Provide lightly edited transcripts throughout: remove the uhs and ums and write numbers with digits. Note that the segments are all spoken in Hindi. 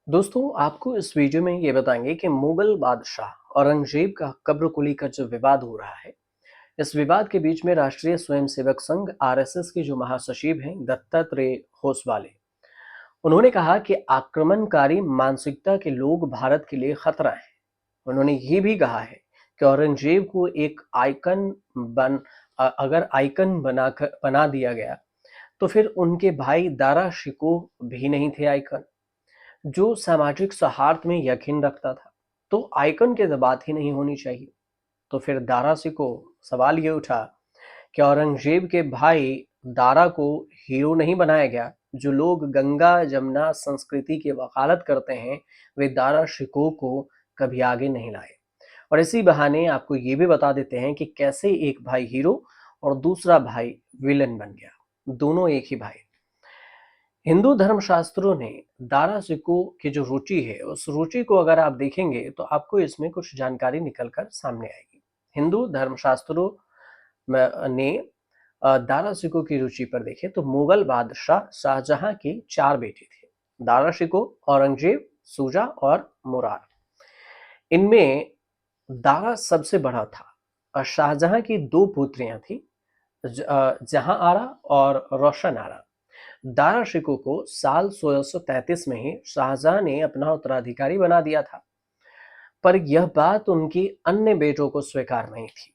दोस्तों आपको इस वीडियो में ये बताएंगे कि मुगल बादशाह औरंगजेब का कब्र कुली का जो विवाद हो रहा है। इस विवाद के बीच में राष्ट्रीय स्वयंसेवक संघ आरएसएस के जो महासचिव हैं दत्तात्रेय होसवाले, उन्होंने कहा कि आक्रमणकारी मानसिकता के लोग भारत के लिए खतरा हैं। उन्होंने ये भी कहा है कि औरंगजेब को एक आइकन अगर आइकन बना दिया गया तो फिर उनके भाई दारा शिकोह भी नहीं थे आइकन, जो सामाजिक सौहार्द में यकीन रखता था। तो आइकन की तो बात ही नहीं होनी चाहिए। तो फिर दारा से को सवाल ये उठा कि औरंगजेब के भाई दारा को हीरो नहीं बनाया गया। जो लोग गंगा जमुना संस्कृति की वकालत करते हैं वे दारा शिकोह को कभी आगे नहीं लाए। और इसी बहाने आपको ये भी बता देते हैं कि कैसे एक भाई हीरो और दूसरा भाई विलन बन गया। दोनों एक ही भाई। हिंदू धर्मशास्त्रों ने दारा सिकों की जो रुचि है उस रुचि को अगर आप देखेंगे तो आपको इसमें कुछ जानकारी निकलकर सामने आएगी। हिंदू धर्मशास्त्रों ने दारा सिकों की रुचि पर देखें तो मुगल बादशाह शाहजहां के चार बेटे थे। दारा शिकोह, औरंगजेब, सूजा और मुरार। इनमें दारा सबसे बड़ा था और शाहजहां की दो पुत्रियां थी, जहां आरा और रोशन आरा। दारा शिकोह को साल 1633 में ही शाहजहां ने अपना उत्तराधिकारी बना दिया था, पर यह बात उनकी अन्य बेटों को स्वीकार नहीं थी।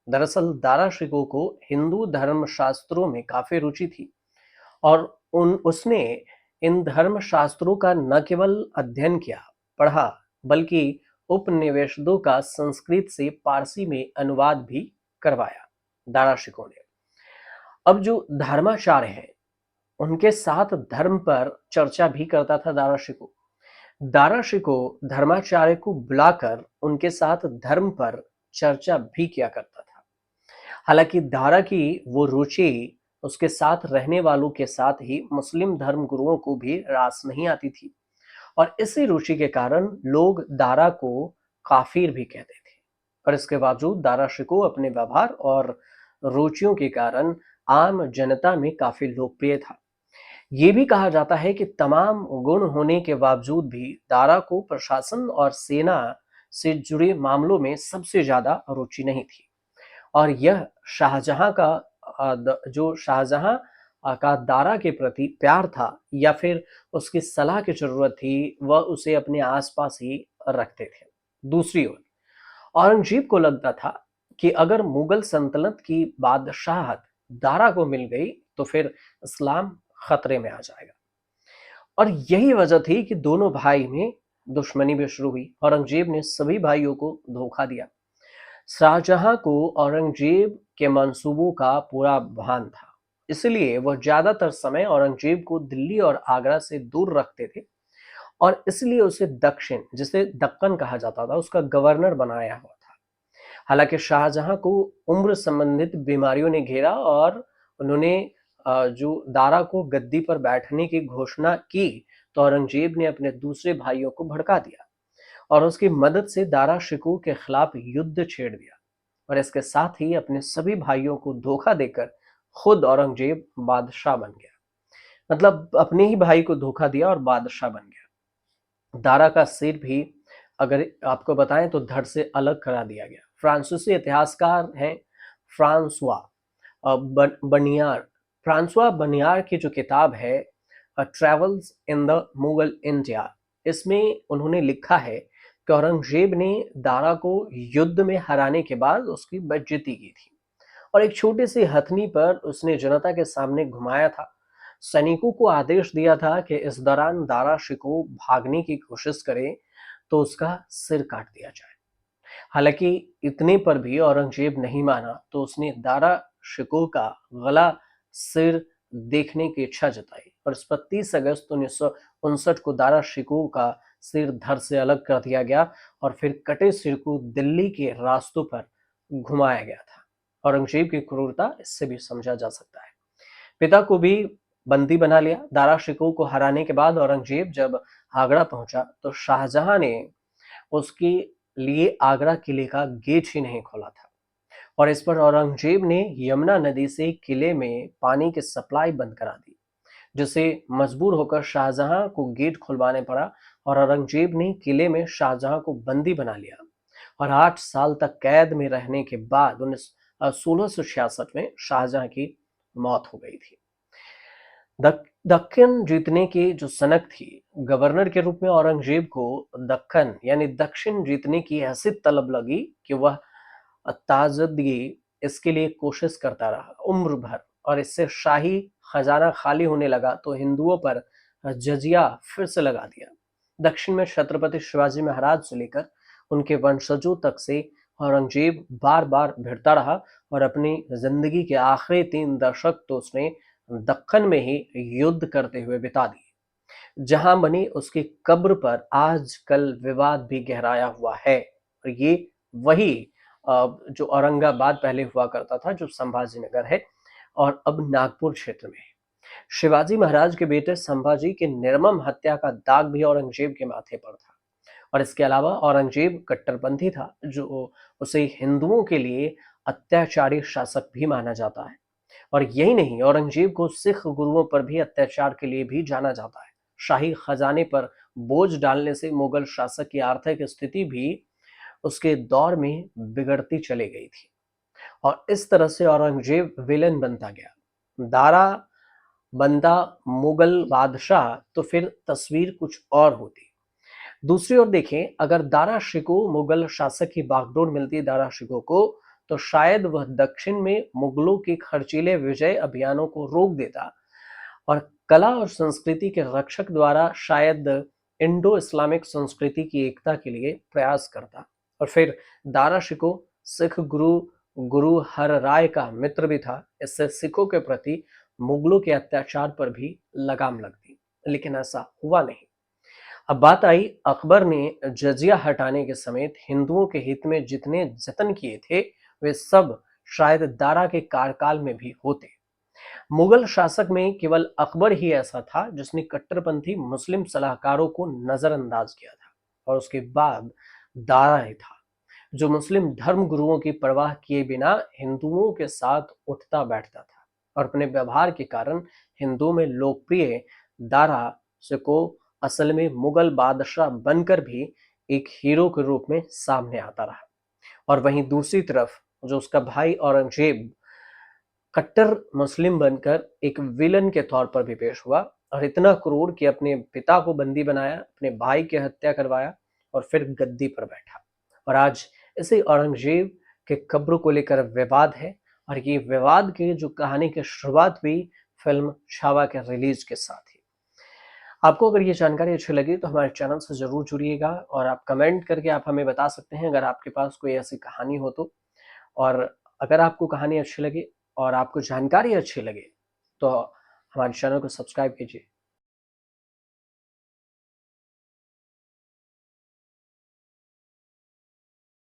दरअसल दारा शिकोह को हिंदू धर्म शास्त्रों में काफी रुचि थी और उन उसने इन धर्म शास्त्रों का न केवल अध्ययन किया, पढ़ा, बल्कि उपनिवेशों का संस्कृत से पारसी में अनुवाद भी करवाया। दारा शिकोह ने अब जो धर्माचार्य हैं उनके साथ धर्म पर चर्चा भी करता था दारा शिकोह धर्माचार्य को बुलाकर उनके साथ धर्म पर चर्चा भी किया करता था। हालांकि दारा की वो रुचि उसके साथ रहने वालों के साथ ही मुस्लिम धर्म गुरुओं को भी रास नहीं आती थी और इसी रुचि के कारण लोग दारा को काफिर भी कहते थे। पर इसके बावजूद दारा शिकोह अपने व्यवहार और रुचियों के कारण आम जनता में काफी लोकप्रिय था। ये भी कहा जाता है कि तमाम गुण होने के बावजूद भी दारा को प्रशासन और सेना से जुड़े मामलों में सबसे ज्यादा रुचि नहीं थी और यह शाहजहां का जो शाहजहां का दारा के प्रति प्यार था या फिर उसकी सलाह की जरूरत थी, वह उसे अपने आसपास ही रखते थे। दूसरी ओर औरंगजेब को लगता था कि अगर मुगल सल्तनत की बादशाहत दारा को मिल गई तो फिर इस्लाम खतरे में आ जाएगा। और यही वजह थी कि दोनों भाई में दुश्मनी भी शुरू हुई। औरंगजेब ने सभी भाइयों को धोखा दिया। शाहजहां को औरंगजेब के मंसूबों का पूरा भान था, इसलिए वह ज्यादातर समय औरंगजेब को दिल्ली और आगरा से दूर रखते थे और इसलिए उसे दक्षिण, जिसे दक्कन कहा जाता था, उसका गवर्नर बनाया हुआ था। हालांकि शाहजहां को उम्र संबंधित बीमारियों ने घेरा और उन्होंने जो दारा को गद्दी पर बैठने की घोषणा की तो औरंगजेब ने अपने दूसरे भाइयों को भड़का दिया और उसकी मदद से दारा शिकोह के खिलाफ युद्ध छेड़ दिया और इसके साथ ही अपने सभी भाइयों को धोखा देकर खुद औरंगजेब बादशाह बन गया। मतलब अपने ही भाई को धोखा दिया और बादशाह बन गया। दारा का सिर भी अगर आपको बताएं तो धड़ से अलग करा दिया गया। फ्रांसीसी इतिहासकार हैं फ्रांसवा बनियार। फ्रांसवा बनियार की जो किताब है travels in the Mughal India, इसमें उन्होंने लिखा है कि औरंगजेब ने दारा को युद्ध में हराने के बाद उसकी बेइज्जती की थी और एक छोटी सी हथनी पर उसने जनता के सामने घुमाया था। सैनिकों को आदेश दिया था कि इस दौरान दारा शिकोह भागने की कोशिश करे तो उसका सिर काट दिया जाए। हालांकि इतने पर भी औरंगजेब नहीं माना तो उसने दारा शिकोह का गला, सिर देखने की इच्छा जताई और इस पर 30 अगस्त 1959 को दारा शिकोह का सिर धड़ से अलग कर दिया गया और फिर कटे सिर को दिल्ली के रास्तों पर घुमाया गया था। औरंगजेब की क्रूरता इससे भी समझा जा सकता है। पिता को भी बंदी बना लिया। दारा शिकोह को हराने के बाद औरंगजेब जब आगरा पहुंचा तो शाहजहां ने उसके लिए आगरा किले का गेट ही नहीं खोला था और इस पर औरंगजेब ने यमुना नदी से किले में पानी की सप्लाई बंद करा दी। जिससे मजबूर होकर शाहजहां को गेट खुलवाने पड़ा और औरंगजेब ने किले में शाहजहां को बंदी बना लिया और 8 साल तक कैद में रहने के बाद 1666 में शाहजहां की मौत हो गई थी। दक्कन जीतने की जो सनक थी, गवर्नर के रूप में औरंगजेब को दक्कन यानी दक्षिण जीतने की ऐसी तलब लगी कि वह ताजदगी इसके लिए कोशिश करता रहा उम्र भर, और इससे शाही खजाना खाली होने लगा तो हिंदुओं पर जजिया फिर से लगा दिया। दक्षिण में छत्रपति शिवाजी महाराज से लेकर उनके वंशजों तक से औरंगजेब बार बार भिड़ता रहा और अपनी जिंदगी के आखिरी 3 दशक तो उसने दक्कन में ही युद्ध करते हुए बिता दिए, जहां बनी उसकी कब्र पर आजकल विवाद भी गहराया हुआ है। और ये वही जो औरंगाबाद पहले हुआ करता था, जो संभाजी नगर है और अब नागपुर क्षेत्र में है। शिवाजी महाराज के बेटे संभाजी की निर्मम हत्या का दाग भी औरंगजेब के माथे पर था। और इसके अलावा औरंगजेब कट्टरपंथी था, जो उसे हिंदुओं के लिए अत्याचारी शासक भी माना जाता है। और यही नहीं, औरंगजेब को सिख गुरुओं पर भी अत्याचार के लिए भी जाना जाता है। शाही खजाने पर बोझ डालने से मुगल शासक की आर्थिक स्थिति भी उसके दौर में बिगड़ती चली गई थी और इस तरह से औरंगजेब विलेन बनता गया। दारा बनता मुगल बादशाह तो फिर तस्वीर कुछ और होती। दूसरी ओर देखें, अगर दारा शिकोह मुगल शासक की बागडोर मिलती दारा शिकोह को, तो शायद वह दक्षिण में मुगलों के खर्चीले विजय अभियानों को रोक देता और कला और संस्कृति के रक्षक द्वारा शायद इंडो इस्लामिक संस्कृति की एकता के लिए प्रयास करता। और फिर दारा शिकोह सिख गुरु गुरु हर राय का मित्र भी था। इससे सिखों के प्रति मुगलों के अत्याचार पर भी लगाम लगती, लेकिन ऐसा हुआ नहीं। अब बात आई अकबर ने जजिया हटाने के समेत हिंदुओं के हित में जितने जतन किए थे, वे सब शायद दारा के कार्यकाल में भी होते। मुगल शासक में केवल अकबर ही ऐसा था जिसने कट्टरपंथी मुस्लिम सलाहकारों को नजरअंदाज किया था, और उसके बाद दारा ही था जो मुस्लिम धर्म गुरुओं की परवाह किए बिना हिंदुओं के साथ उठता बैठता था और अपने व्यवहार के कारण हिंदुओं में लोकप्रिय दारा को असल में मुगल बादशाह बनकर भी एक हीरो के रूप में सामने आता रहा। और वहीं दूसरी तरफ जो उसका भाई औरंगजेब कट्टर मुस्लिम बनकर एक विलन के तौर पर भी पेश हुआ और इतना क्रूर कि अपने पिता को बंदी बनाया, अपने भाई की हत्या करवाया और फिर गद्दी पर बैठा। और आज इसी औरंगजेब के कब्र को लेकर विवाद है, और ये विवाद की जो कहानी की शुरुआत हुई फिल्म छावा के रिलीज के साथ ही। आपको अगर ये जानकारी अच्छी लगी तो हमारे चैनल से जरूर जुड़िएगा और आप कमेंट करके आप हमें बता सकते हैं अगर आपके पास कोई ऐसी कहानी हो तो। और अगर आपको कहानी अच्छी लगे और आपको जानकारी अच्छी लगे तो हमारे चैनल को सब्सक्राइब कीजिए।